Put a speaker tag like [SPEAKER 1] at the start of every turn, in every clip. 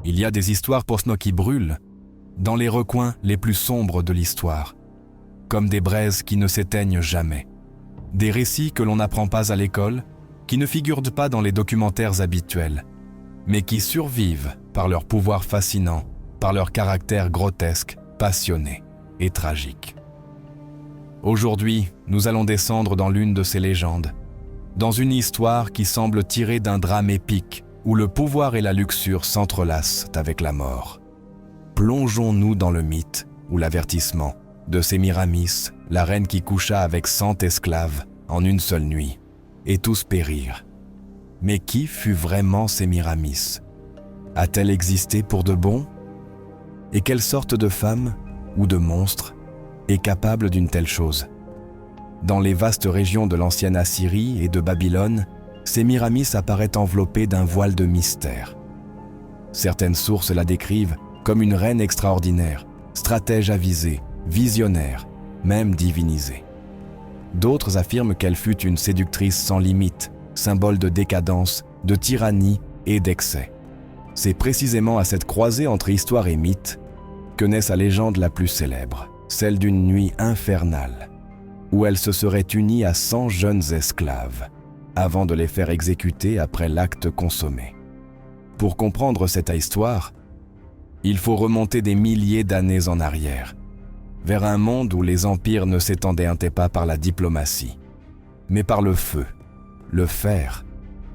[SPEAKER 1] Il y a des histoires pour ceux qui brûlent, dans les recoins les plus sombres de l'histoire, comme des braises qui ne s'éteignent jamais. Des récits que l'on n'apprend pas à l'école, qui ne figurent pas dans les documentaires habituels, mais qui survivent par leur pouvoir fascinant, par leur caractère grotesque, passionné et tragique. Aujourd'hui, nous allons descendre dans l'une de ces légendes, dans une histoire qui semble tirée d'un drame épique où le pouvoir et la luxure s'entrelacent avec la mort. Plongeons-nous dans le mythe ou l'avertissement de Sémiramis, la reine qui coucha avec 100 esclaves en une seule nuit, et tous périrent. Mais qui fut vraiment Sémiramis? A-t-elle existé pour de bon? Et quelle sorte de femme ou de monstre est capable d'une telle chose? Dans les vastes régions de l'ancienne Assyrie et de Babylone, Sémiramis apparaît enveloppée d'un voile de mystère. Certaines sources la décrivent comme une reine extraordinaire, stratège avisée, visionnaire, même divinisée. D'autres affirment qu'elle fut une séductrice sans limite, symbole de décadence, de tyrannie et d'excès. C'est précisément à cette croisée entre histoire et mythe que naît sa légende la plus célèbre, celle d'une nuit infernale, où elle se serait unie à 100 jeunes esclaves, avant de les faire exécuter après l'acte consommé. Pour comprendre cette histoire, il faut remonter des milliers d'années en arrière, vers un monde où les empires ne s'étendaient pas par la diplomatie, mais par le feu, le fer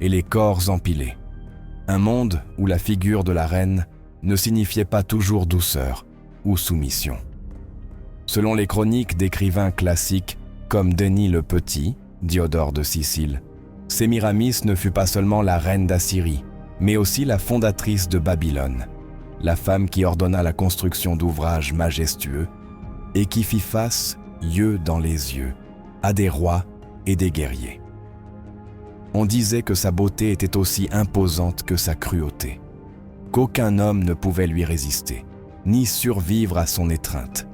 [SPEAKER 1] et les corps empilés. Un monde où la figure de la reine ne signifiait pas toujours douceur ou soumission. Selon les chroniques d'écrivains classiques comme Denis le Petit, Diodore de Sicile, Sémiramis ne fut pas seulement la reine d'Assyrie, mais aussi la fondatrice de Babylone, la femme qui ordonna la construction d'ouvrages majestueux et qui fit face, yeux dans les yeux, à des rois et des guerriers. On disait que sa beauté était aussi imposante que sa cruauté, qu'aucun homme ne pouvait lui résister, ni survivre à son étreinte.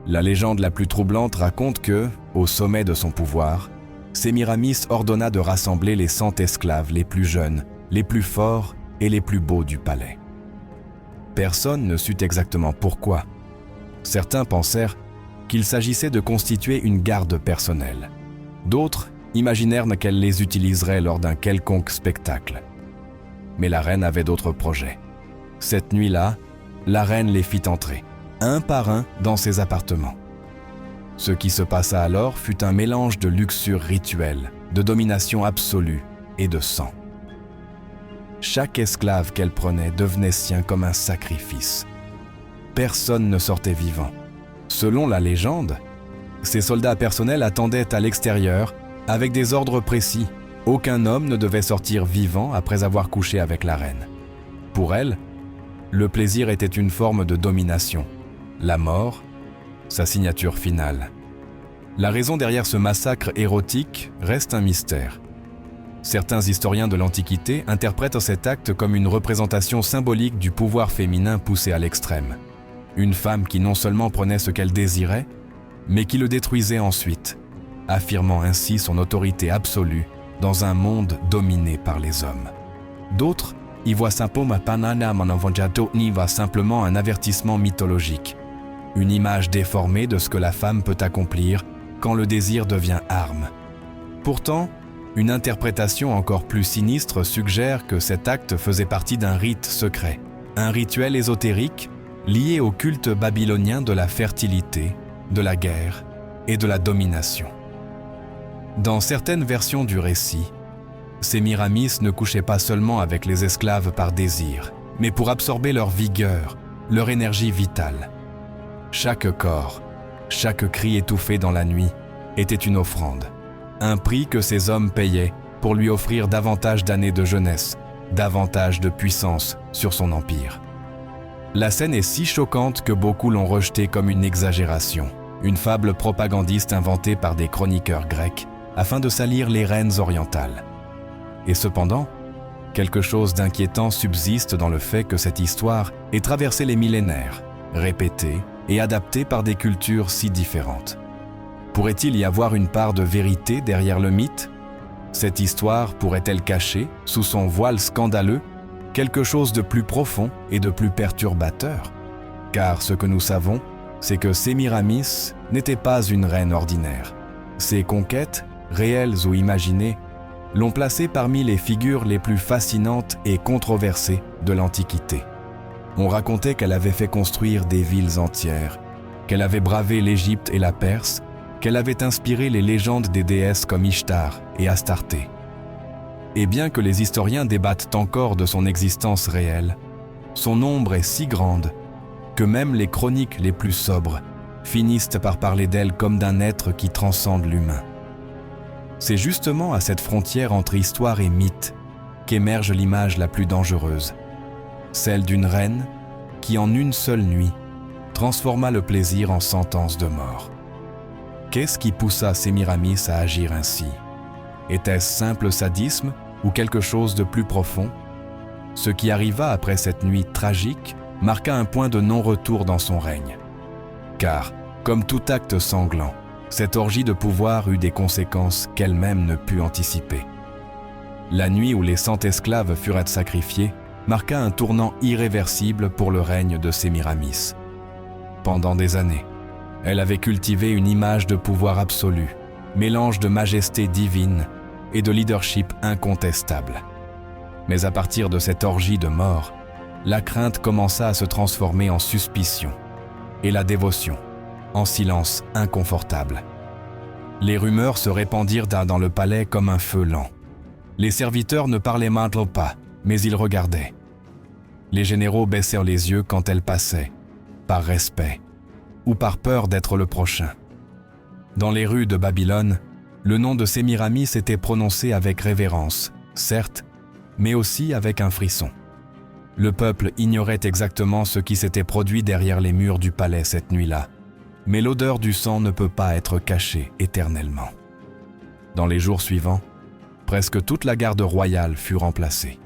[SPEAKER 1] La légende la plus troublante raconte que, au sommet de son pouvoir, Sémiramis ordonna de rassembler les 100 esclaves les plus jeunes, les plus forts et les plus beaux du palais. Personne ne sut exactement pourquoi. Certains pensèrent qu'il s'agissait de constituer une garde personnelle. D'autres imaginèrent qu'elle les utiliserait lors d'un quelconque spectacle. Mais la reine avait d'autres projets. Cette nuit-là, la reine les fit entrer, un par un, dans ses appartements. Ce qui se passa alors fut un mélange de luxure rituelle, de domination absolue et de sang. Chaque esclave qu'elle prenait devenait sien comme un sacrifice. Personne ne sortait vivant. Selon la légende, ses soldats personnels attendaient à l'extérieur avec des ordres précis. Aucun homme ne devait sortir vivant après avoir couché avec la reine. Pour elle, le plaisir était une forme de domination. La mort, sa signature finale. La raison derrière ce massacre érotique reste un mystère. Certains historiens de l'Antiquité interprètent cet acte comme une représentation symbolique du pouvoir féminin poussé à l'extrême. Une femme qui non seulement prenait ce qu'elle désirait, mais qui le détruisait ensuite, affirmant ainsi son autorité absolue dans un monde dominé par les hommes. D'autres y voient simplement un avertissement mythologique, une image déformée de ce que la femme peut accomplir quand le désir devient arme. Pourtant, une interprétation encore plus sinistre suggère que cet acte faisait partie d'un rite secret, un rituel ésotérique lié au culte babylonien de la fertilité, de la guerre et de la domination. Dans certaines versions du récit, Sémiramis ne couchait pas seulement avec les esclaves par désir, mais pour absorber leur vigueur, leur énergie vitale. Chaque corps, chaque cri étouffé dans la nuit était une offrande, un prix que ces hommes payaient pour lui offrir davantage d'années de jeunesse, davantage de puissance sur son empire. La scène est si choquante que beaucoup l'ont rejetée comme une exagération, une fable propagandiste inventée par des chroniqueurs grecs afin de salir les reines orientales. Et cependant, quelque chose d'inquiétant subsiste dans le fait que cette histoire ait traversé les millénaires, répétée et adaptée par des cultures si différentes. Pourrait-il y avoir une part de vérité derrière le mythe? Cette histoire pourrait-elle cacher, sous son voile scandaleux, quelque chose de plus profond et de plus perturbateur. Car ce que nous savons, c'est que Sémiramis n'était pas une reine ordinaire. Ses conquêtes, réelles ou imaginées, l'ont placée parmi les figures les plus fascinantes et controversées de l'Antiquité. On racontait qu'elle avait fait construire des villes entières, qu'elle avait bravé l'Égypte et la Perse, qu'elle avait inspiré les légendes des déesses comme Ishtar et Astarté. Et bien que les historiens débattent encore de son existence réelle, son ombre est si grande que même les chroniques les plus sobres finissent par parler d'elle comme d'un être qui transcende l'humain. C'est justement à cette frontière entre histoire et mythe qu'émerge l'image la plus dangereuse, celle d'une reine qui, en une seule nuit, transforma le plaisir en sentence de mort. Qu'est-ce qui poussa Sémiramis à agir ainsi? Était-ce simple sadisme ou quelque chose de plus profond? Ce qui arriva après cette nuit tragique marqua un point de non-retour dans son règne. Car, comme tout acte sanglant, cette orgie de pouvoir eut des conséquences qu'elle-même ne put anticiper. La nuit où les 100 esclaves furent sacrifiés marqua un tournant irréversible pour le règne de Sémiramis. Pendant des années, elle avait cultivé une image de pouvoir absolu, mélange de majesté divine et de leadership incontestable. Mais à partir de cette orgie de mort, la crainte commença à se transformer en suspicion et la dévotion en silence inconfortable. Les rumeurs se répandirent dans le palais comme un feu lent. Les serviteurs ne parlaient maintenant pas, mais ils regardaient. Les généraux baissèrent les yeux quand elle passait, par respect ou par peur d'être le prochain. Dans les rues de Babylone, le nom de Sémiramis était prononcé avec révérence, certes, mais aussi avec un frisson. Le peuple ignorait exactement ce qui s'était produit derrière les murs du palais cette nuit-là, mais l'odeur du sang ne peut pas être cachée éternellement. Dans les jours suivants, presque toute la garde royale fut remplacée.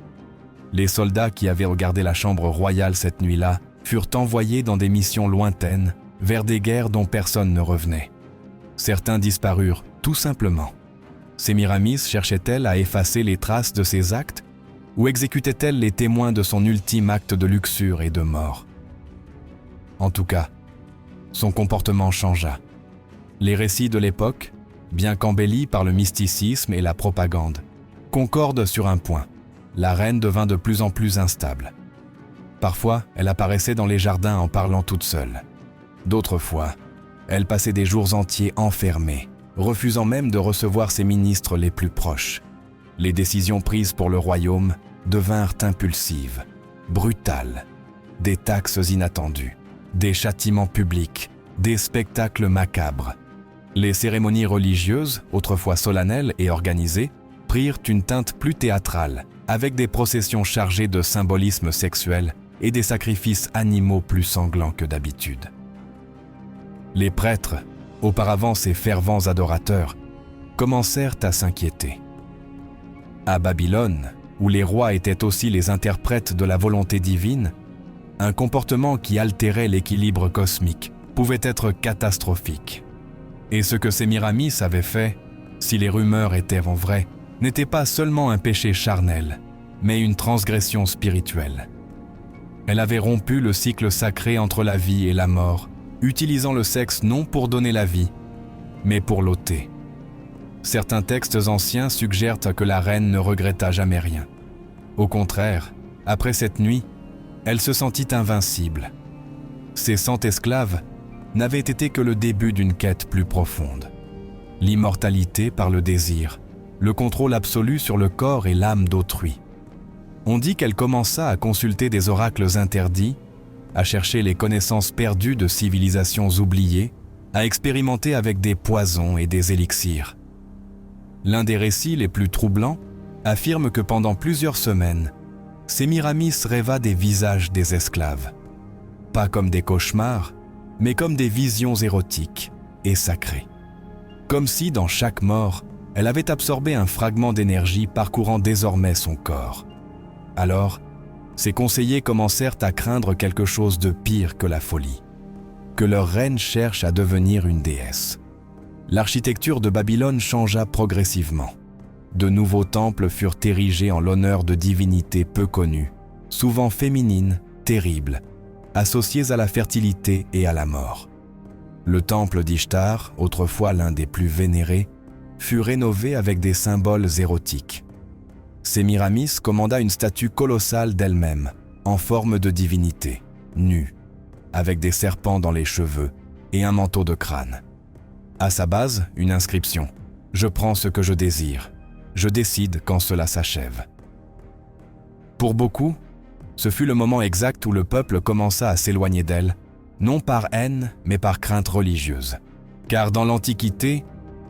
[SPEAKER 1] Les soldats qui avaient regardé la chambre royale cette nuit-là furent envoyés dans des missions lointaines, vers des guerres dont personne ne revenait. Certains disparurent, tout simplement. Sémiramis cherchait-elle à effacer les traces de ses actes ou exécutait-elle les témoins de son ultime acte de luxure et de mort? En tout cas, son comportement changea. Les récits de l'époque, bien qu'embellis par le mysticisme et la propagande, concordent sur un point. La reine devint de plus en plus instable. Parfois, elle apparaissait dans les jardins en parlant toute seule. D'autres fois, elle passait des jours entiers enfermée, refusant même de recevoir ses ministres les plus proches. Les décisions prises pour le royaume devinrent impulsives, brutales. Des taxes inattendues, des châtiments publics, des spectacles macabres. Les cérémonies religieuses, autrefois solennelles et organisées, prirent une teinte plus théâtrale, avec des processions chargées de symbolisme sexuel et des sacrifices animaux plus sanglants que d'habitude. Les prêtres, auparavant ces fervents adorateurs, commencèrent à s'inquiéter. À Babylone, où les rois étaient aussi les interprètes de la volonté divine, un comportement qui altérait l'équilibre cosmique pouvait être catastrophique. Et ce que Sémiramis avait fait, si les rumeurs étaient vraies, n'était pas seulement un péché charnel, mais une transgression spirituelle. Elle avait rompu le cycle sacré entre la vie et la mort, utilisant le sexe non pour donner la vie, mais pour l'ôter. Certains textes anciens suggèrent que la reine ne regretta jamais rien. Au contraire, après cette nuit, elle se sentit invincible. Ces 100 esclaves n'avaient été que le début d'une quête plus profonde. L'immortalité par le désir, le contrôle absolu sur le corps et l'âme d'autrui. On dit qu'elle commença à consulter des oracles interdits, à chercher les connaissances perdues de civilisations oubliées, à expérimenter avec des poisons et des élixirs. L'un des récits les plus troublants affirme que pendant plusieurs semaines, Sémiramis rêva des visages des esclaves. Pas comme des cauchemars, mais comme des visions érotiques et sacrées. Comme si, dans chaque mort, elle avait absorbé un fragment d'énergie parcourant désormais son corps. Alors, ses conseillers commencèrent à craindre quelque chose de pire que la folie, que leur reine cherche à devenir une déesse. L'architecture de Babylone changea progressivement. De nouveaux temples furent érigés en l'honneur de divinités peu connues, souvent féminines, terribles, associées à la fertilité et à la mort. Le temple d'Ishtar, autrefois l'un des plus vénérés, fut rénové avec des symboles érotiques. Sémiramis commanda une statue colossale d'elle-même, en forme de divinité, nue, avec des serpents dans les cheveux et un manteau de crâne. À sa base, une inscription « Je prends ce que je désire, je décide quand cela s'achève ». Pour beaucoup, ce fut le moment exact où le peuple commença à s'éloigner d'elle, non par haine, mais par crainte religieuse. Car dans l'Antiquité,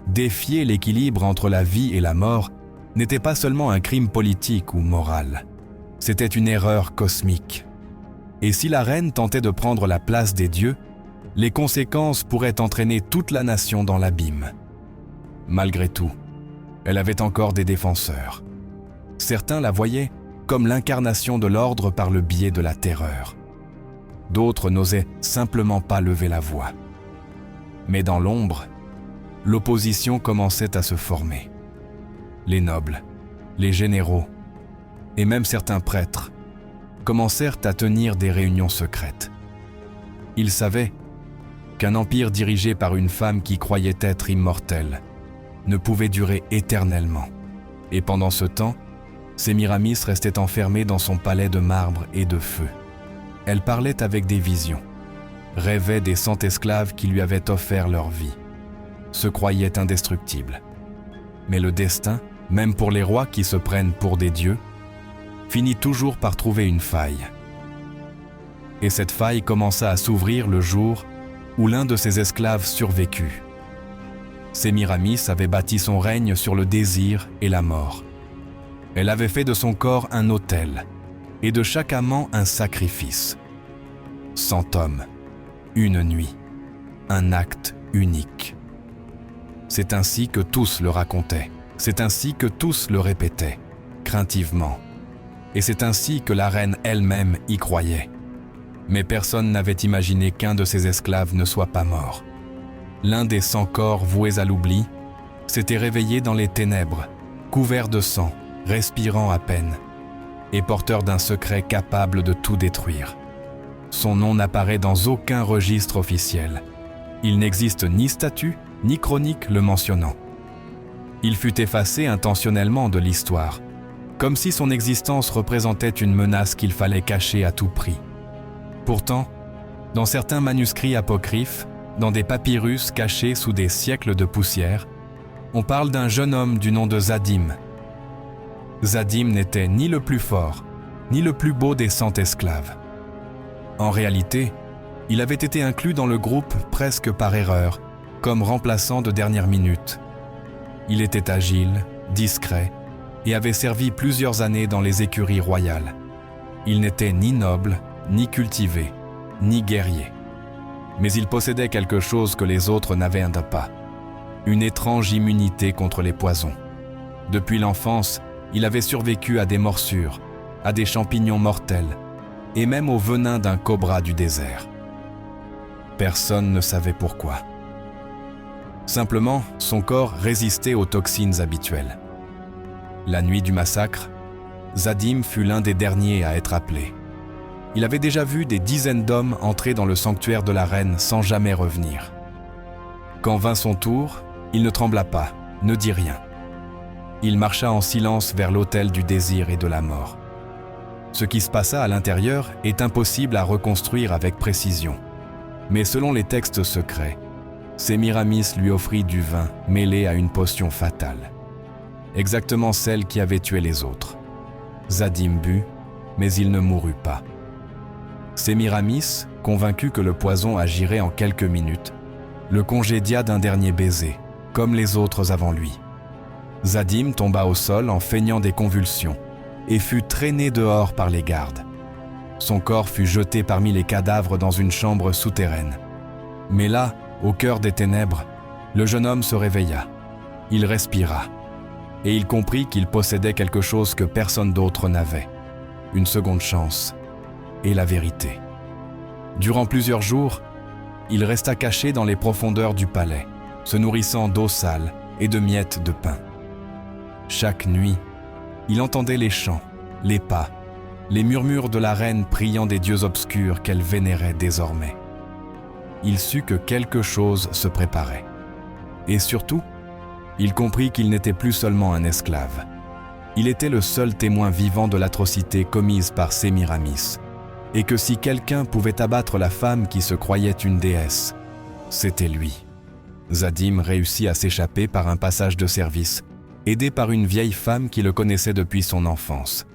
[SPEAKER 1] défier l'équilibre entre la vie et la mort n'était pas seulement un crime politique ou moral, c'était une erreur cosmique. Et si la reine tentait de prendre la place des dieux, les conséquences pourraient entraîner toute la nation dans l'abîme. Malgré tout, elle avait encore des défenseurs. Certains la voyaient comme l'incarnation de l'ordre par le biais de la terreur. D'autres n'osaient simplement pas lever la voix. Mais dans l'ombre, l'opposition commençait à se former. Les nobles, les généraux et même certains prêtres commencèrent à tenir des réunions secrètes. Ils savaient qu'un empire dirigé par une femme qui croyait être immortelle ne pouvait durer éternellement. Et pendant ce temps, Sémiramis restait enfermée dans son palais de marbre et de feu. Elle parlait avec des visions, rêvait des 100 esclaves qui lui avaient offert leur vie, se croyait indestructible. Mais le destin, même pour les rois qui se prennent pour des dieux, finit toujours par trouver une faille. Et cette faille commença à s'ouvrir le jour où l'un de ses esclaves survécut. Sémiramis avait bâti son règne sur le désir et la mort. Elle avait fait de son corps un autel et de chaque amant un sacrifice. 100 hommes, une nuit, un acte unique. C'est ainsi que tous le racontaient, c'est ainsi que tous le répétaient, craintivement. Et c'est ainsi que la reine elle-même y croyait. Mais personne n'avait imaginé qu'un de ses esclaves ne soit pas mort. L'un des 100 corps voués à l'oubli s'était réveillé dans les ténèbres, couvert de sang, respirant à peine, et porteur d'un secret capable de tout détruire. Son nom n'apparaît dans aucun registre officiel. Il n'existe ni statut, ni chronique le mentionnant. Il fut effacé intentionnellement de l'histoire, comme si son existence représentait une menace qu'il fallait cacher à tout prix. Pourtant, dans certains manuscrits apocryphes, dans des papyrus cachés sous des siècles de poussière, on parle d'un jeune homme du nom de Zadim. Zadim n'était ni le plus fort, ni le plus beau des 100 esclaves. En réalité, il avait été inclus dans le groupe presque par erreur, comme remplaçant de dernière minute. Il était agile, discret, et avait servi plusieurs années dans les écuries royales. Il n'était ni noble, ni cultivé, ni guerrier. Mais il possédait quelque chose que les autres n'avaient pas, une étrange immunité contre les poisons. Depuis l'enfance, il avait survécu à des morsures, à des champignons mortels, et même au venin d'un cobra du désert. Personne ne savait pourquoi. Simplement, son corps résistait aux toxines habituelles. La nuit du massacre, Zadim fut l'un des derniers à être appelé. Il avait déjà vu des dizaines d'hommes entrer dans le sanctuaire de la reine sans jamais revenir. Quand vint son tour, il ne trembla pas, ne dit rien. Il marcha en silence vers l'autel du désir et de la mort. Ce qui se passa à l'intérieur est impossible à reconstruire avec précision. Mais selon les textes secrets, Sémiramis lui offrit du vin mêlé à une potion fatale. Exactement celle qui avait tué les autres. Zadim but, mais il ne mourut pas. Sémiramis, convaincu que le poison agirait en quelques minutes, le congédia d'un dernier baiser, comme les autres avant lui. Zadim tomba au sol en feignant des convulsions et fut traîné dehors par les gardes. Son corps fut jeté parmi les cadavres dans une chambre souterraine. Mais là, au cœur des ténèbres, le jeune homme se réveilla. Il respira et il comprit qu'il possédait quelque chose que personne d'autre n'avait, une seconde chance et la vérité. Durant plusieurs jours, il resta caché dans les profondeurs du palais, se nourrissant d'eau sale et de miettes de pain. Chaque nuit, il entendait les chants, les pas les murmures de la reine priant des dieux obscurs qu'elle vénérait désormais. Il sut que quelque chose se préparait. Et surtout, il comprit qu'il n'était plus seulement un esclave. Il était le seul témoin vivant de l'atrocité commise par Sémiramis, et que si quelqu'un pouvait abattre la femme qui se croyait une déesse, c'était lui. Zadim réussit à s'échapper par un passage de service, aidé par une vieille femme qui le connaissait depuis son enfance.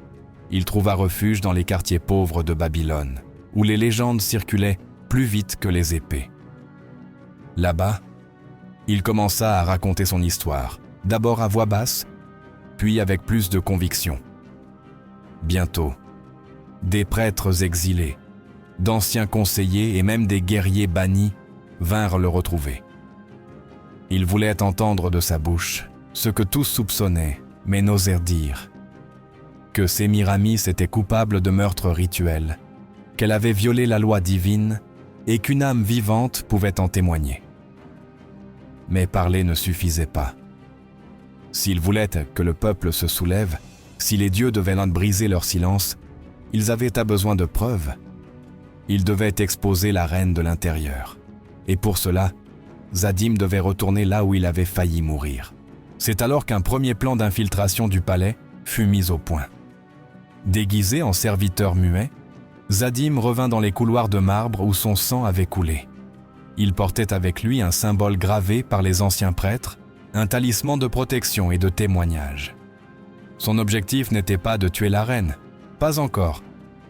[SPEAKER 1] Il trouva refuge dans les quartiers pauvres de Babylone, où les légendes circulaient plus vite que les épées. Là-bas, il commença à raconter son histoire, d'abord à voix basse, puis avec plus de conviction. Bientôt, des prêtres exilés, d'anciens conseillers et même des guerriers bannis vinrent le retrouver. Il voulait entendre de sa bouche ce que tous soupçonnaient, mais n'osèrent dire. Que Sémiramis était coupable de meurtre rituel, qu'elle avait violé la loi divine et qu'une âme vivante pouvait en témoigner. Mais parler ne suffisait pas. S'ils voulaient que le peuple se soulève, si les dieux devaient briser leur silence, ils avaient besoin de preuves. Ils devaient exposer la reine de l'intérieur. Et pour cela, Zadim devait retourner là où il avait failli mourir. C'est alors qu'un premier plan d'infiltration du palais fut mis au point. Déguisé en serviteur muet, Zadim revint dans les couloirs de marbre où son sang avait coulé. Il portait avec lui un symbole gravé par les anciens prêtres, un talisman de protection et de témoignage. Son objectif n'était pas de tuer la reine, pas encore,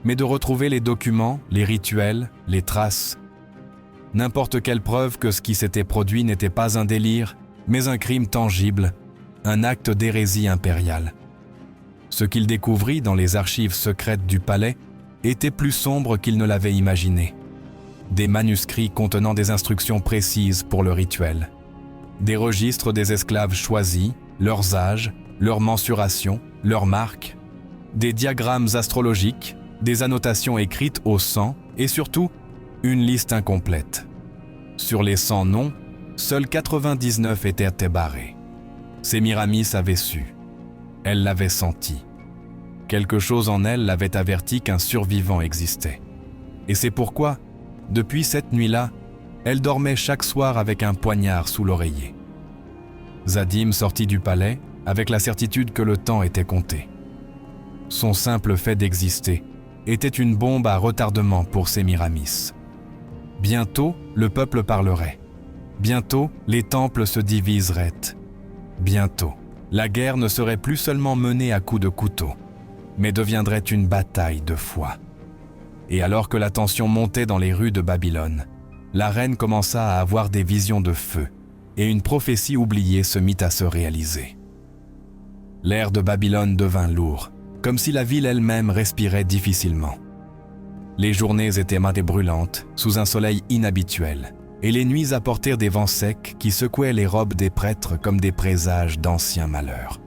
[SPEAKER 1] mais de retrouver les documents, les rituels, les traces. N'importe quelle preuve que ce qui s'était produit n'était pas un délire, mais un crime tangible, un acte d'hérésie impériale. Ce qu'il découvrit dans les archives secrètes du palais était plus sombre qu'il ne l'avait imaginé. Des manuscrits contenant des instructions précises pour le rituel. Des registres des esclaves choisis, leurs âges, leurs mensurations, leurs marques. Des diagrammes astrologiques, des annotations écrites au sang et surtout, une liste incomplète. Sur les 100 noms, seuls 99 étaient barrés. Sémiramis avait su. Elle l'avait senti. Quelque chose en elle l'avait averti qu'un survivant existait. Et c'est pourquoi, depuis cette nuit-là, elle dormait chaque soir avec un poignard sous l'oreiller. Zadim sortit du palais avec la certitude que le temps était compté. Son simple fait d'exister était une bombe à retardement pour Sémiramis. Bientôt, le peuple parlerait. Bientôt, les temples se diviseraient. Bientôt, la guerre ne serait plus seulement menée à coups de couteau, mais deviendrait une bataille de foi. Et alors que la tension montait dans les rues de Babylone, la reine commença à avoir des visions de feu, et une prophétie oubliée se mit à se réaliser. L'air de Babylone devint lourd, comme si la ville elle-même respirait difficilement. Les journées étaient mâtes et brûlantes, sous un soleil inhabituel, et les nuits apportèrent des vents secs qui secouaient les robes des prêtres comme des présages d'anciens malheurs.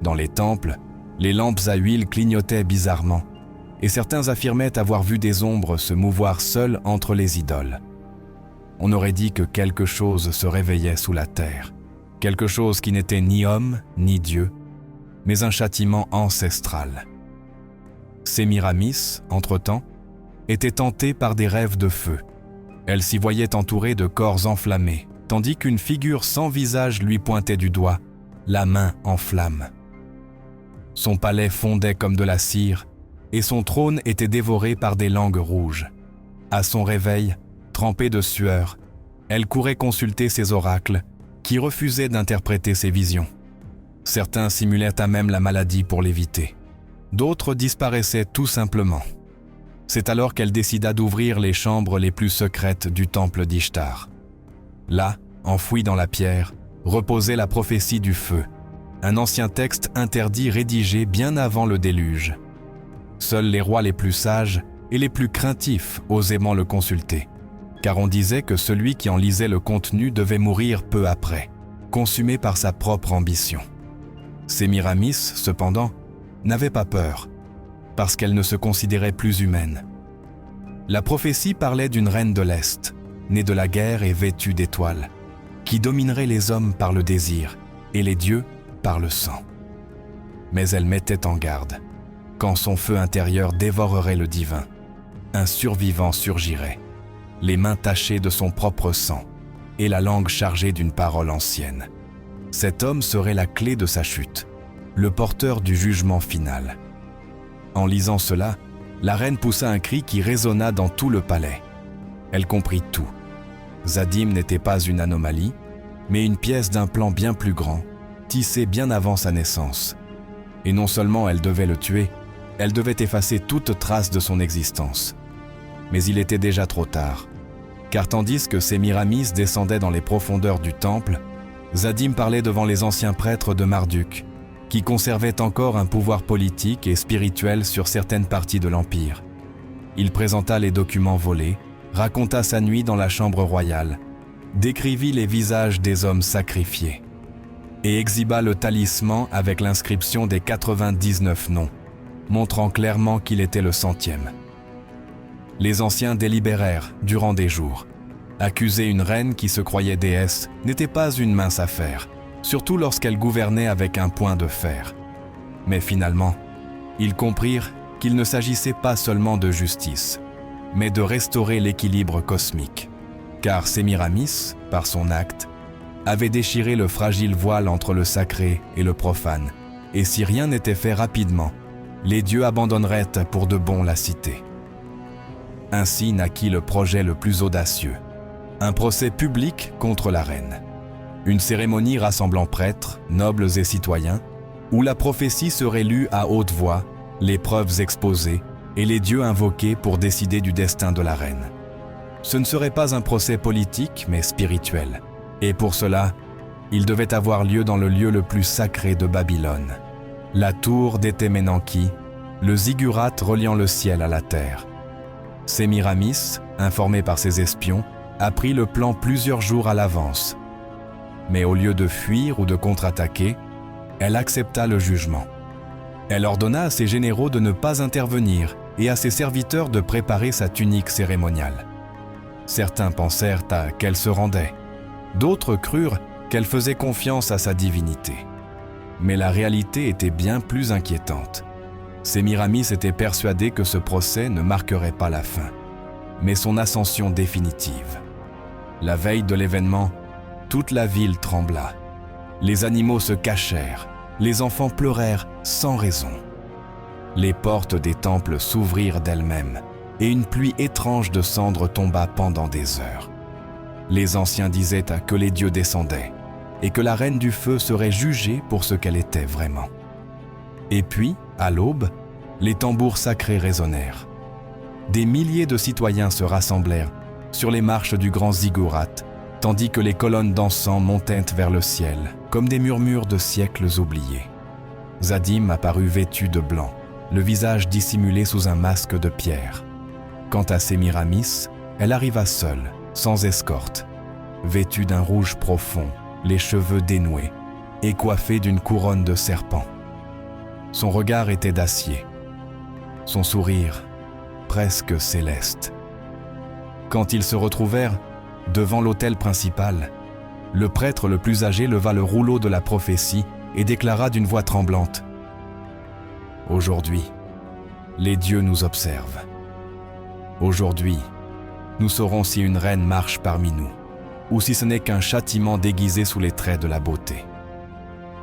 [SPEAKER 1] Dans les temples, les lampes à huile clignotaient bizarrement, et certains affirmaient avoir vu des ombres se mouvoir seules entre les idoles. On aurait dit que quelque chose se réveillait sous la terre, quelque chose qui n'était ni homme ni Dieu, mais un châtiment ancestral. Sémiramis, entre-temps, était tentée par des rêves de feu. Elle s'y voyait entourée de corps enflammés, tandis qu'une figure sans visage lui pointait du doigt, la main en flammes. Son palais fondait comme de la cire, et son trône était dévoré par des langues rouges. À son réveil, trempée de sueur, elle courait consulter ses oracles, qui refusaient d'interpréter ses visions. Certains simulaient à même la maladie pour l'éviter. D'autres disparaissaient tout simplement. C'est alors qu'elle décida d'ouvrir les chambres les plus secrètes du temple d'Ishtar. Là, enfouie dans la pierre, reposait la prophétie du feu, un ancien texte interdit rédigé bien avant le déluge. Seuls les rois les plus sages et les plus craintifs osaient le consulter, car on disait que celui qui en lisait le contenu devait mourir peu après, consumé par sa propre ambition. Sémiramis, cependant, n'avait pas peur, parce qu'elle ne se considérait plus humaine. La prophétie parlait d'une reine de l'Est, née de la guerre et vêtue d'étoiles, qui dominerait les hommes par le désir et les dieux par le sang. Mais elle mettait en garde. quand son feu intérieur dévorerait le divin, un survivant surgirait, les mains tachées de son propre sang et la langue chargée d'une parole ancienne. Cet homme serait la clé de sa chute, le porteur du jugement final. En lisant cela, la reine poussa un cri qui résonna dans tout le palais. Elle comprit tout. Zadim n'était pas une anomalie, mais une pièce d'un plan bien plus grand, tissé bien avant sa naissance. Et non seulement elle devait le tuer, elle devait effacer toute trace de son existence. Mais il était déjà trop tard, car tandis que Sémiramis descendait dans les profondeurs du temple, Zadim parlait devant les anciens prêtres de Marduk, qui conservaient encore un pouvoir politique et spirituel sur certaines parties de l'Empire. Il présenta les documents volés, raconta sa nuit dans la chambre royale, décrivit les visages des hommes sacrifiés et exhiba le talisman avec l'inscription des 99 noms, montrant clairement qu'il était le 100e. Les anciens délibérèrent durant des jours. Accuser une reine qui se croyait déesse n'était pas une mince affaire, surtout lorsqu'elle gouvernait avec un poing de fer. Mais finalement, ils comprirent qu'il ne s'agissait pas seulement de justice, mais de restaurer l'équilibre cosmique. Car Sémiramis, par son acte, avait déchiré le fragile voile entre le sacré et le profane, et si rien n'était fait rapidement, les dieux abandonneraient pour de bon la cité. Ainsi naquit le projet le plus audacieux, un procès public contre la reine. Une cérémonie rassemblant prêtres, nobles et citoyens, où la prophétie serait lue à haute voix, les preuves exposées et les dieux invoqués pour décider du destin de la reine. Ce ne serait pas un procès politique, mais spirituel. Et pour cela, il devait avoir lieu dans le lieu le plus sacré de Babylone, la tour d'Etemenanki, le ziggurat reliant le ciel à la terre. Sémiramis, informé par ses espions, apprit le plan plusieurs jours à l'avance. Mais au lieu de fuir ou de contre-attaquer, elle accepta le jugement. Elle ordonna à ses généraux de ne pas intervenir et à ses serviteurs de préparer sa tunique cérémoniale. Certains pensèrent qu'elle se rendait. D'autres crurent qu'elle faisait confiance à sa divinité. Mais la réalité était bien plus inquiétante. Sémiramis était persuadé que ce procès ne marquerait pas la fin, mais son ascension définitive. La veille de l'événement, toute la ville trembla. Les animaux se cachèrent, les enfants pleurèrent sans raison. Les portes des temples s'ouvrirent d'elles-mêmes, et une pluie étrange de cendres tomba pendant des heures. Les anciens disaient que les dieux descendaient, et que la reine du feu serait jugée pour ce qu'elle était vraiment. Et puis, à l'aube, les tambours sacrés résonnèrent. Des milliers de citoyens se rassemblèrent sur les marches du grand ziggurat, tandis que les colonnes d'encens montaient vers le ciel, comme des murmures de siècles oubliés. Zadim apparut vêtu de blanc, le visage dissimulé sous un masque de pierre. Quant à Sémiramis, elle arriva seule, sans escorte, vêtue d'un rouge profond, les cheveux dénoués, et coiffée d'une couronne de serpents. Son regard était d'acier, son sourire presque céleste. Quand ils se retrouvèrent devant l'autel principal, le prêtre le plus âgé leva le rouleau de la prophétie et déclara d'une voix tremblante : « Aujourd'hui, les dieux nous observent. Aujourd'hui, nous saurons si une reine marche parmi nous, ou si ce n'est qu'un châtiment déguisé sous les traits de la beauté. »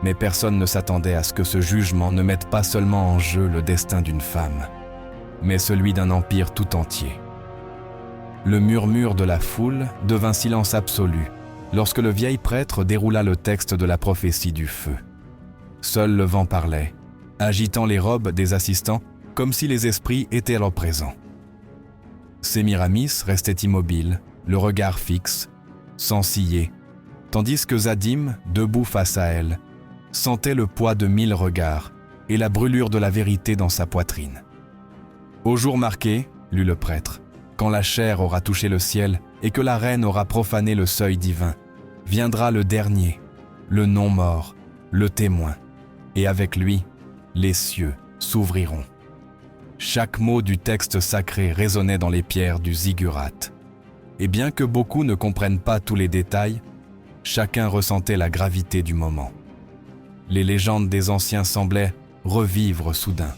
[SPEAKER 1] Mais personne ne s'attendait à ce que ce jugement ne mette pas seulement en jeu le destin d'une femme, mais celui d'un empire tout entier. Le murmure de la foule devint silence absolu lorsque le vieil prêtre déroula le texte de la prophétie du feu. Seul le vent parlait, agitant les robes des assistants comme si les esprits étaient alors présents. Sémiramis restait immobile, le regard fixe, sans ciller, tandis que Zadim, debout face à elle, sentait le poids de 1000 regards et la brûlure de la vérité dans sa poitrine. « Au jour marqué, lut le prêtre, quand la chair aura touché le ciel et que la reine aura profané le seuil divin, viendra le dernier, le non-mort, le témoin, et avec lui, les cieux s'ouvriront. » Chaque mot du texte sacré résonnait dans les pierres du ziggurat. Et bien que beaucoup ne comprennent pas tous les détails, chacun ressentait la gravité du moment. Les légendes des anciens semblaient revivre soudain.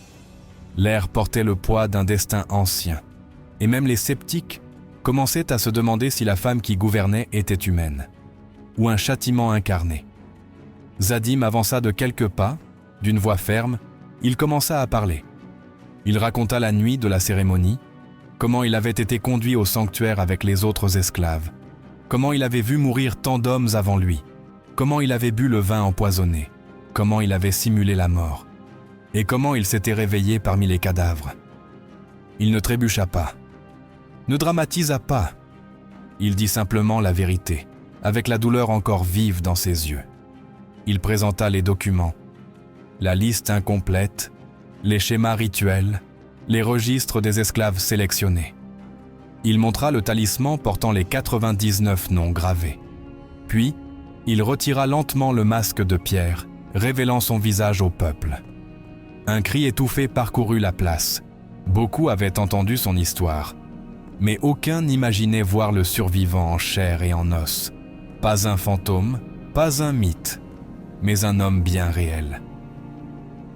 [SPEAKER 1] L'air portait le poids d'un destin ancien, et même les sceptiques commençaient à se demander si la femme qui gouvernait était humaine, ou un châtiment incarné. Zadim avança de quelques pas, d'une voix ferme, il commença à parler. Il raconta la nuit de la cérémonie, comment il avait été conduit au sanctuaire avec les autres esclaves, comment il avait vu mourir tant d'hommes avant lui, comment il avait bu le vin empoisonné, comment il avait simulé la mort, et comment il s'était réveillé parmi les cadavres. Il ne trébucha pas, ne dramatisa pas. Il dit simplement la vérité, avec la douleur encore vive dans ses yeux. Il présenta les documents, la liste incomplète, les schémas rituels, les registres des esclaves sélectionnés. Il montra le talisman portant les 99 noms gravés. Puis, il retira lentement le masque de pierre, révélant son visage au peuple. Un cri étouffé parcourut la place. Beaucoup avaient entendu son histoire, mais aucun n'imaginait voir le survivant en chair et en os. Pas un fantôme, pas un mythe, mais un homme bien réel.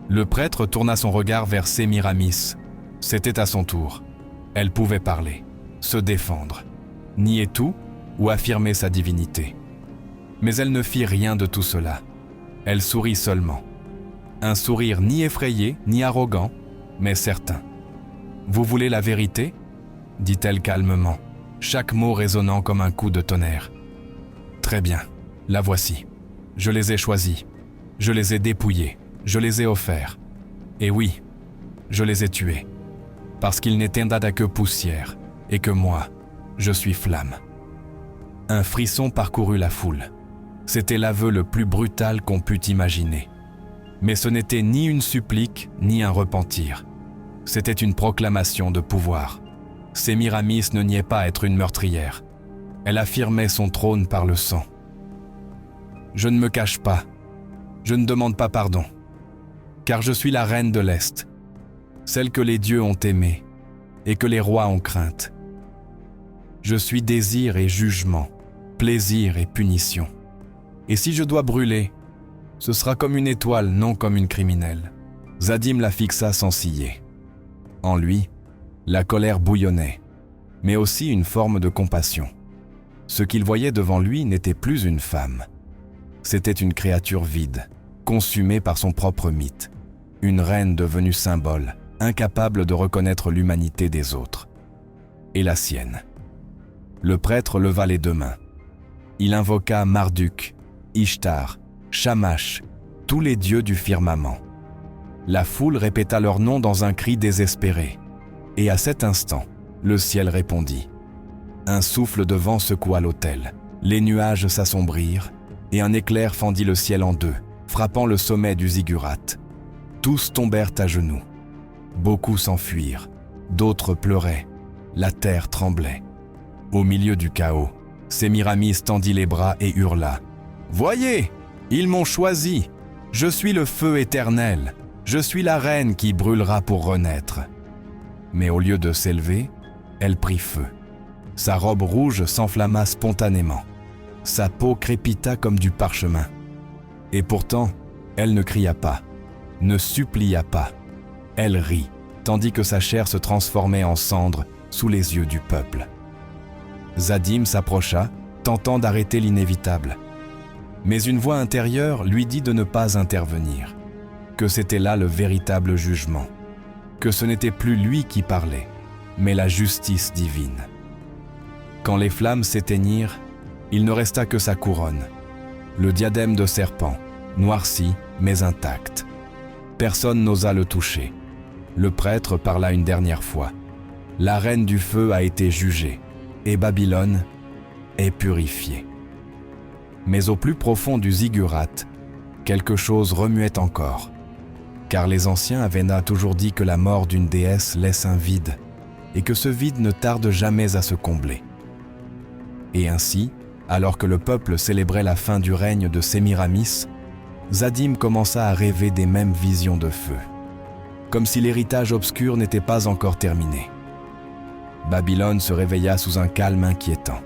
[SPEAKER 1] Le prêtre tourna son regard vers Sémiramis. C'était à son tour. Elle pouvait parler, se défendre, nier tout ou affirmer sa divinité. Mais elle ne fit rien de tout cela. Elle sourit seulement. Un sourire ni effrayé, ni arrogant, mais certain. « Vous voulez la vérité ?» dit-elle calmement, chaque mot résonnant comme un coup de tonnerre. « Très bien, la voici. Je les ai choisis. Je les ai dépouillés. Je les ai offerts. Et oui, je les ai tués. Parce qu'ils n'étaient que poussière, et que moi, je suis flamme. » Un frisson parcourut la foule. C'était l'aveu le plus brutal qu'on pût imaginer. Mais ce n'était ni une supplique, ni un repentir. C'était une proclamation de pouvoir. Sémiramis ne niait pas être une meurtrière. Elle affirmait son trône par le sang. « Je ne me cache pas. Je ne demande pas pardon. Car je suis la reine de l'Est, celle que les dieux ont aimée et que les rois ont crainte. Je suis désir et jugement, plaisir et punition. Et si je dois brûler, ce sera comme une étoile, non comme une criminelle. » Zadim la fixa sans ciller. En lui, la colère bouillonnait, mais aussi une forme de compassion. Ce qu'il voyait devant lui n'était plus une femme. C'était une créature vide, consumée par son propre mythe. Une reine devenue symbole, incapable de reconnaître l'humanité des autres. Et la sienne. Le prêtre leva les deux mains. Il invoqua Marduk, Ishtar, Shamash, tous les dieux du firmament. La foule répéta leurs noms dans un cri désespéré. Et à cet instant, le ciel répondit. Un souffle de vent secoua l'autel. Les nuages s'assombrirent, et un éclair fendit le ciel en deux, frappant le sommet du ziggurat. Tous tombèrent à genoux. Beaucoup s'enfuirent, d'autres pleuraient. La terre tremblait. Au milieu du chaos, Sémiramis tendit les bras et hurla. « Voyez, ils m'ont choisi. Je suis le feu éternel. Je suis la reine qui brûlera pour renaître. » Mais au lieu de s'élever, elle prit feu. Sa robe rouge s'enflamma spontanément. Sa peau crépita comme du parchemin. Et pourtant, elle ne cria pas, ne supplia pas. Elle rit, tandis que sa chair se transformait en cendres sous les yeux du peuple. Zadim s'approcha, tentant d'arrêter l'inévitable. Mais une voix intérieure lui dit de ne pas intervenir, que c'était là le véritable jugement, que ce n'était plus lui qui parlait, mais la justice divine. Quand les flammes s'éteignirent, il ne resta que sa couronne, le diadème de serpent, noirci mais intact. Personne n'osa le toucher. Le prêtre parla une dernière fois. La reine du feu a été jugée, et Babylone est purifiée. Mais au plus profond du ziggurat, quelque chose remuait encore, car les anciens avaient toujours dit que la mort d'une déesse laisse un vide, et que ce vide ne tarde jamais à se combler. Et ainsi, alors que le peuple célébrait la fin du règne de Sémiramis, Zadim commença à rêver des mêmes visions de feu, comme si l'héritage obscur n'était pas encore terminé. Babylone se réveilla sous un calme inquiétant.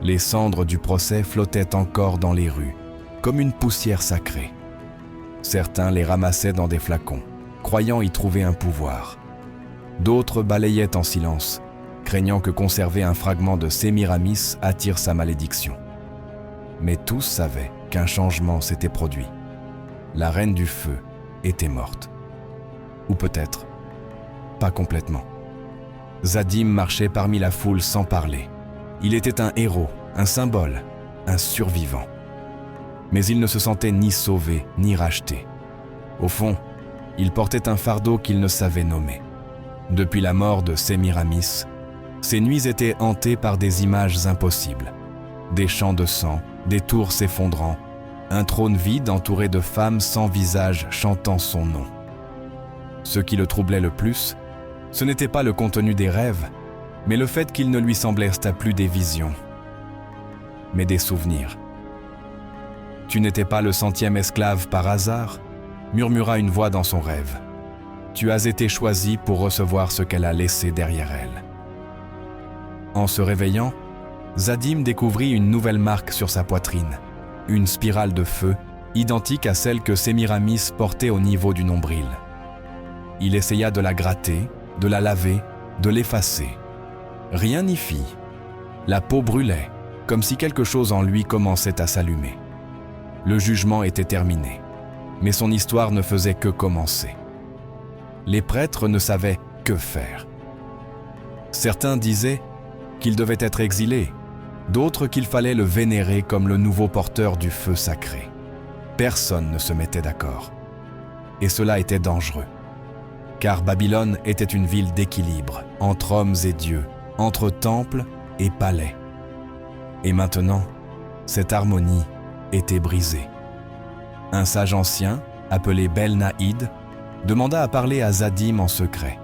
[SPEAKER 1] Les cendres du procès flottaient encore dans les rues, comme une poussière sacrée. Certains les ramassaient dans des flacons, croyant y trouver un pouvoir. D'autres balayaient en silence, craignant que conserver un fragment de Sémiramis attire sa malédiction. Mais tous savaient qu'un changement s'était produit. La reine du feu était morte. Ou peut-être pas complètement. Zadim marchait parmi la foule sans parler. Il était un héros, un symbole, un survivant. Mais il ne se sentait ni sauvé, ni racheté. Au fond, il portait un fardeau qu'il ne savait nommer. Depuis la mort de Sémiramis, ses nuits étaient hantées par des images impossibles. Des champs de sang, des tours s'effondrant, un trône vide entouré de femmes sans visage chantant son nom. Ce qui le troublait le plus, ce n'était pas le contenu des rêves, mais le fait qu'il ne lui semblaient plus des visions, mais des souvenirs. « Tu n'étais pas le 100e esclave par hasard ?» murmura une voix dans son rêve. « Tu as été choisi pour recevoir ce qu'elle a laissé derrière elle. » En se réveillant, Zadim découvrit une nouvelle marque sur sa poitrine, une spirale de feu, identique à celle que Sémiramis portait au niveau du nombril. Il essaya de la gratter, de la laver, de l'effacer. Rien n'y fit. La peau brûlait, comme si quelque chose en lui commençait à s'allumer. Le jugement était terminé, mais son histoire ne faisait que commencer. Les prêtres ne savaient que faire. Certains disaient qu'il devait être exilé, d'autres qu'il fallait le vénérer comme le nouveau porteur du feu sacré. Personne ne se mettait d'accord. Et cela était dangereux. Car Babylone était une ville d'équilibre, entre hommes et dieux, entre temples et palais. Et maintenant, cette harmonie était brisée. Un sage ancien, appelé Bel-Naïd, demanda à parler à Zadim en secret.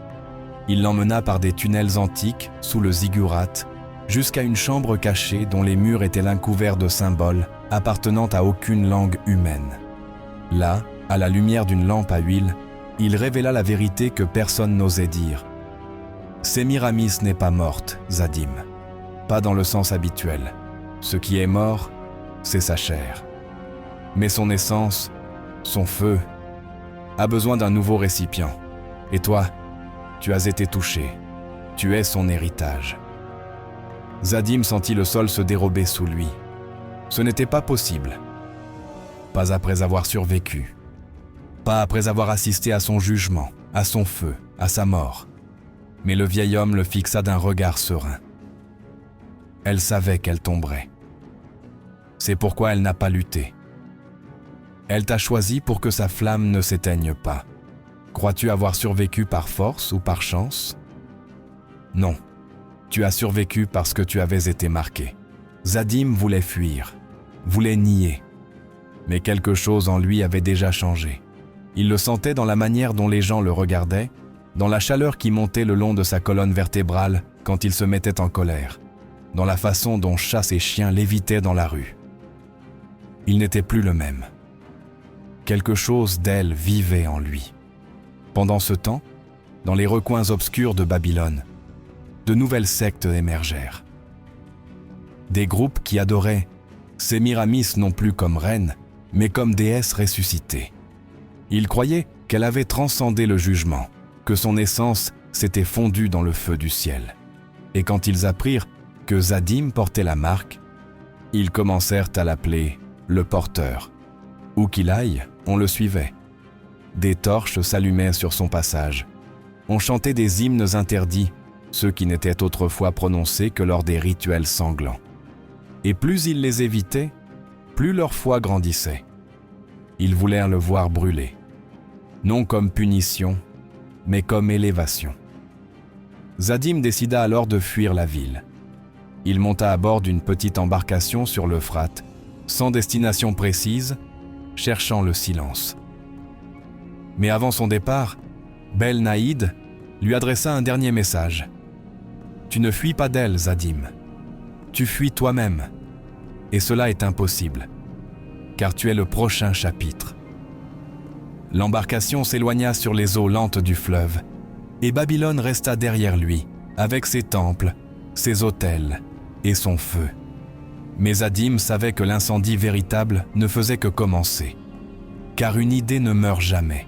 [SPEAKER 1] Il l'emmena par des tunnels antiques, sous le ziggurat, jusqu'à une chambre cachée dont les murs étaient couverts de symboles appartenant à aucune langue humaine. Là, à la lumière d'une lampe à huile, il révéla la vérité que personne n'osait dire. Sémiramis n'est pas morte, Zadim. Pas dans le sens habituel. Ce qui est mort, c'est sa chair. Mais son essence, son feu, a besoin d'un nouveau récipient. Et toi, tu as été touché. Tu es son héritage. Zadim sentit le sol se dérober sous lui. Ce n'était pas possible. Pas après avoir survécu. Pas après avoir assisté à son jugement, à son feu, à sa mort. Mais le vieil homme le fixa d'un regard serein. Elle savait qu'elle tomberait. C'est pourquoi elle n'a pas lutté. Elle t'a choisi pour que sa flamme ne s'éteigne pas. Crois-tu avoir survécu par force ou par chance? Non. Tu as survécu parce que tu avais été marqué. Zadim voulait fuir, voulait nier. Mais quelque chose en lui avait déjà changé. Il le sentait dans la manière dont les gens le regardaient, dans la chaleur qui montait le long de sa colonne vertébrale quand il se mettait en colère, dans la façon dont chasse et chiens l'évitaient dans la rue. Il n'était plus le même. Quelque chose d'elle vivait en lui. Pendant ce temps, dans les recoins obscurs de Babylone, de nouvelles sectes émergèrent. Des groupes qui adoraient Sémiramis non plus comme reine, mais comme déesse ressuscitée. Ils croyaient qu'elle avait transcendé le jugement, que son essence s'était fondue dans le feu du ciel. Et quand ils apprirent que Zadim portait la marque, ils commencèrent à l'appeler le porteur. Où qu'il aille, on le suivait. Des torches s'allumaient sur son passage. On chantait des hymnes interdits, ceux qui n'étaient autrefois prononcés que lors des rituels sanglants. Et plus ils les évitaient, plus leur foi grandissait. Ils voulèrent le voir brûler, non comme punition, mais comme élévation. Zadim décida alors de fuir la ville. Il monta à bord d'une petite embarcation sur l'Euphrate, sans destination précise, cherchant le silence. Mais avant son départ, Bel-Naïd lui adressa un dernier message. « Tu ne fuis pas d'elle, Zadim. Tu fuis toi-même. Et cela est impossible, car tu es le prochain chapitre. » L'embarcation s'éloigna sur les eaux lentes du fleuve, et Babylone resta derrière lui, avec ses temples, ses autels et son feu. Mais Zadim savait que l'incendie véritable ne faisait que commencer, car une idée ne meurt jamais,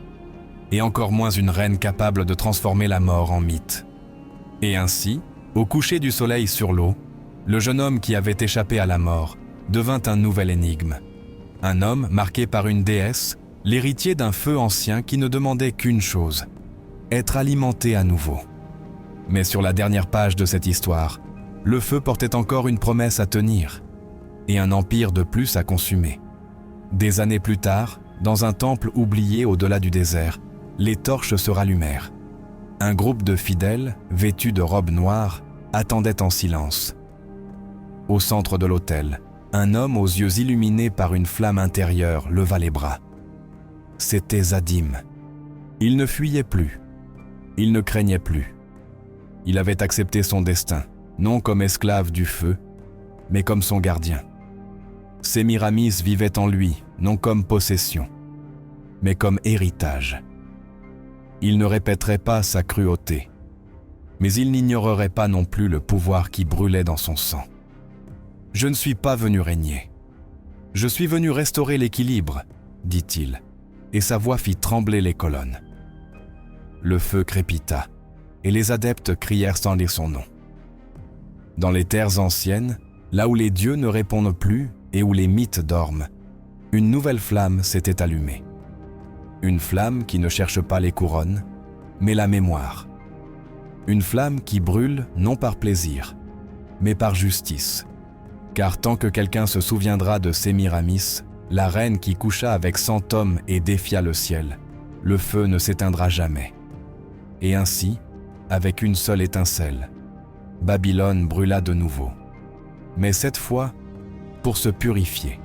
[SPEAKER 1] et encore moins une reine capable de transformer la mort en mythe. Et ainsi, au coucher du soleil sur l'eau, le jeune homme qui avait échappé à la mort devint un nouvel énigme. Un homme marqué par une déesse, l'héritier d'un feu ancien qui ne demandait qu'une chose, être alimenté à nouveau. Mais sur la dernière page de cette histoire, le feu portait encore une promesse à tenir et un empire de plus à consumer. Des années plus tard, dans un temple oublié au-delà du désert, les torches se rallumèrent. Un groupe de fidèles, vêtus de robes noires, attendait en silence. Au centre de l'autel, un homme aux yeux illuminés par une flamme intérieure leva les bras. C'était Zadim. Il ne fuyait plus. Il ne craignait plus. Il avait accepté son destin, non comme esclave du feu, mais comme son gardien. Sémiramis vivait en lui, non comme possession, mais comme héritage. Il ne répéterait pas sa cruauté, mais il n'ignorerait pas non plus le pouvoir qui brûlait dans son sang. « Je ne suis pas venu régner. Je suis venu restaurer l'équilibre, » dit-il, et sa voix fit trembler les colonnes. Le feu crépita, et les adeptes crièrent sans lire son nom. Dans les terres anciennes, là où les dieux ne répondent plus et où les mythes dorment, une nouvelle flamme s'était allumée. Une flamme qui ne cherche pas les couronnes, mais la mémoire. Une flamme qui brûle non par plaisir, mais par justice. Car tant que quelqu'un se souviendra de Sémiramis, la reine qui coucha avec 100 hommes et défia le ciel, le feu ne s'éteindra jamais. Et ainsi, avec une seule étincelle, Babylone brûla de nouveau. Mais cette fois, pour se purifier.